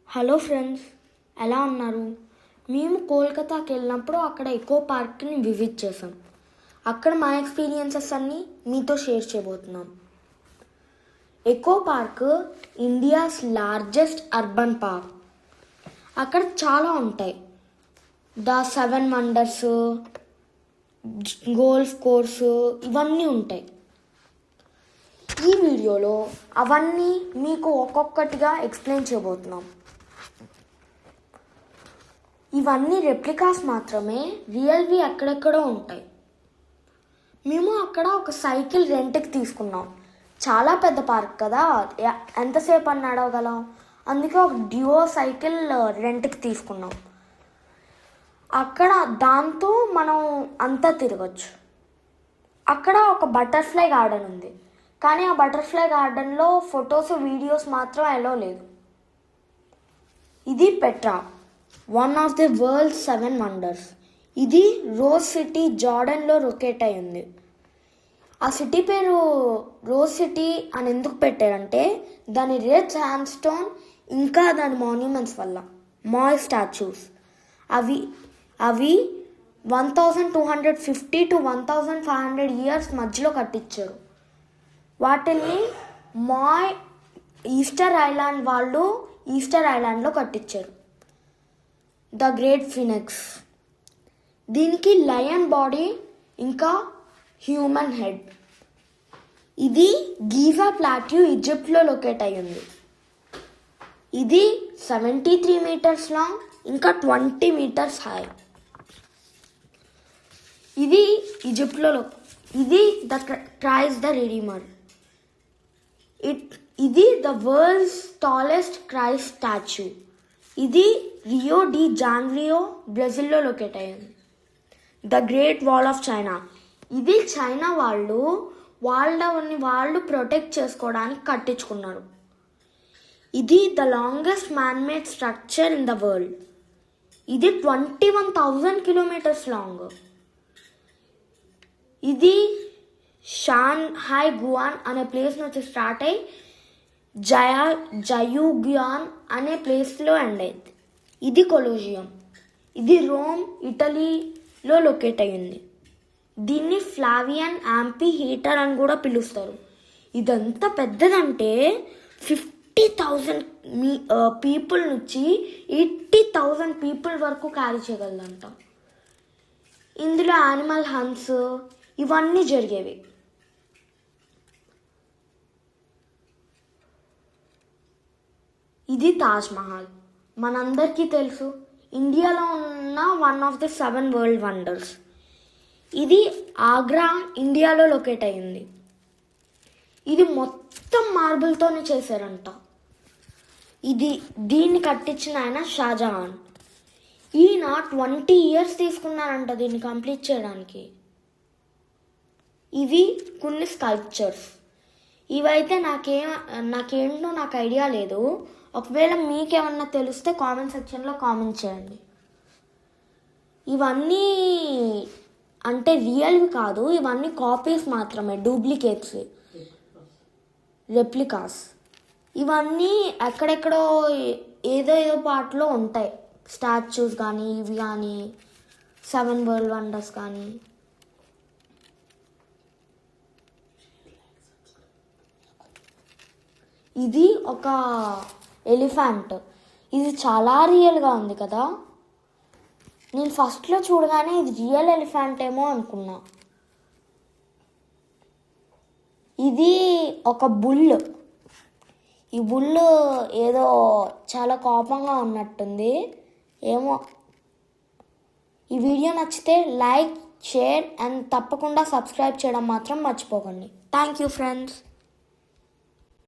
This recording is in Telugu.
హలో ఫ్రెండ్స్, ఎలా ఉన్నారు? మేము కోల్కతాకి వెళ్ళినప్పుడు అక్కడ ఎకో పార్క్ని విజిట్ చేసాం. అక్కడ మా ఎక్స్పీరియన్సెస్ అన్నీ మీతో షేర్ చేయబోతున్నాం. Echo park India's largest urban park. అక్కడ చాలా ఉంటాయి. ద 7 వండర్స్, గోల్ఫ్ కోర్సు, ఇవన్నీ ఉంటాయి. ఈ వీడియోలో అవన్నీ మీకు ఒక్కొక్కటిగా ఎక్స్ప్లెయిన్ చేయబోతున్నాం. ఇవన్నీ రెప్లికాస్ మాత్రమే, రియల్వి ఎక్కడెక్కడో ఉంటాయి. మేము అక్కడ ఒక సైకిల్ రెంట్కి తీసుకున్నాం. చాలా పెద్ద పార్క్ కదా, ఎంతసేపు అని నడవగలం, అందుకే ఒక డ్యూయో సైకిల్ రెంట్కి తీసుకున్నాం. అక్కడ దాంతో మనం అంతా తిరగచ్చు. అక్కడ ఒక బటర్ఫ్లై గార్డెన్ ఉంది, కానీ ఆ బటర్ఫ్లై గార్డెన్లో ఫొటోస్ వీడియోస్ మాత్రం అలో లేదు. ఇది Petra, one of the world 7 wonders. ఇది రోజ్ సిటీ, జార్డన్లో లొకేట్ అయి ఉంది. ఆ సిటీ పేరు రోజ్ సిటీ అని ఎందుకు పెట్టారంటే దాని రెడ్ శాండ్ స్టోన్ ఇంకా దాని మాన్యుమెంట్స్ వల్ల. మాయ్ స్టాచ్యూస్ అవి 1250 to 1500 ఇయర్స్ మధ్యలో కట్టించారు. వాటిని మాయ్ ఈస్టర్ ఐలాండ్ వాళ్ళు ఈస్టర్ ఐలాండ్లో కట్టించారు. ద గ్రేట్ ఫినిక్స్, దీనికి లయన్ బాడీ ఇంకా హ్యూమన్ హెడ్. ఇది గీజా ప్లాట్యూ, ఈజిప్ట్లో లొకేట్ అయి ఉంది. ఇది 73 మీటర్స్ లాంగ్ ఇంకా 20 మీటర్స్ హై. ఇది ఈజిప్ట్లో ఇది ద క్రైస్ట్ ద రిడీమర్. ఇది the world's tallest Christ statue. ఇది రియో డి జాన్రియో, బ్రెజిల్లో లొకేట్ అయ్యింది. The great wall of China, ఇది చైనా వాళ్ళు ప్రొటెక్ట్ చేసుకోవడానికి కట్టించుకున్నారు. ఇది the longest man-made structure in the world. ఇది 21,000 కిలోమీటర్స్ లాంగ్. ఇది షాన్హై గువాన్ అనే ప్లేస్ నుంచి స్టార్ట్ అయ్యి జయూగ్యాన్ అనే ప్లేస్లో ఎండ్ అయింది. ఇది కొలోజియం. ఇది రోమ్, ఇటలీలో లొకేట్ అయ్యింది. దీన్ని ఫ్లావియన్ యాంపీ హీటర్ అని కూడా పిలుస్తారు. ఇదంత పెద్దదంటే 50,000 పీపుల్ నుంచి 80,000 పీపుల్ వరకు క్యారీ చేయగలదంట. ఇందులో యానిమల్ హంట్స్ ఇవన్నీ జరిగేవి. ఇది తాజ్ మహల్, మనందరికీ తెలుసు, ఇండియాలో ఉన్న one of the 7 world wonders. ఇది ఆగ్రా, ఇండియాలో లొకేట్ అయ్యింది. ఇది మొత్తం మార్బుల్తోనే చేశారంట. దీన్ని కట్టించిన ఆయన షాజహాన్. ఈయన 20 ఇయర్స్ తీసుకున్నారంట దీన్ని కంప్లీట్ చేయడానికి. ఇవి కొన్ని స్కల్ప్చర్స్. ఇవైతే నాకేంటో నాకు ఐడియా లేదు. ఒకవేళ మీకేమన్నా తెలిస్తే కామెంట్ సెక్షన్లో కామెంట్ చేయండి. ఇవన్నీ అంటే రియల్వి కాదు, ఇవన్నీ కాపీస్ మాత్రమే, డూప్లికేట్స్, రెప్లికాస్. ఇవన్నీ ఎక్కడెక్కడో ఏదో పార్ట్లో ఉంటాయి. స్టాచ్యూస్ కానీ ఇవి కానీ 7 వరల్డ్ వండర్స్ కానీ. ఇది ఒక ఎలిఫెంట్. ఇది చాలా రియల్గా ఉంది కదా. నేను ఫస్ట్లో చూడగానే ఇది రియల్ ఎలిఫెంట్ ఏమో అనుకున్నా. ఇది ఒక బుల్. ఈ బుల్ ఏదో చాలా కోపంగా ఉన్నట్టుంది ఏమో. ఈ వీడియో నచ్చితే లైక్, షేర్ అండ్ తప్పకుండా సబ్స్క్రైబ్ చేయడం మాత్రం మర్చిపోకండి. Thank you friends.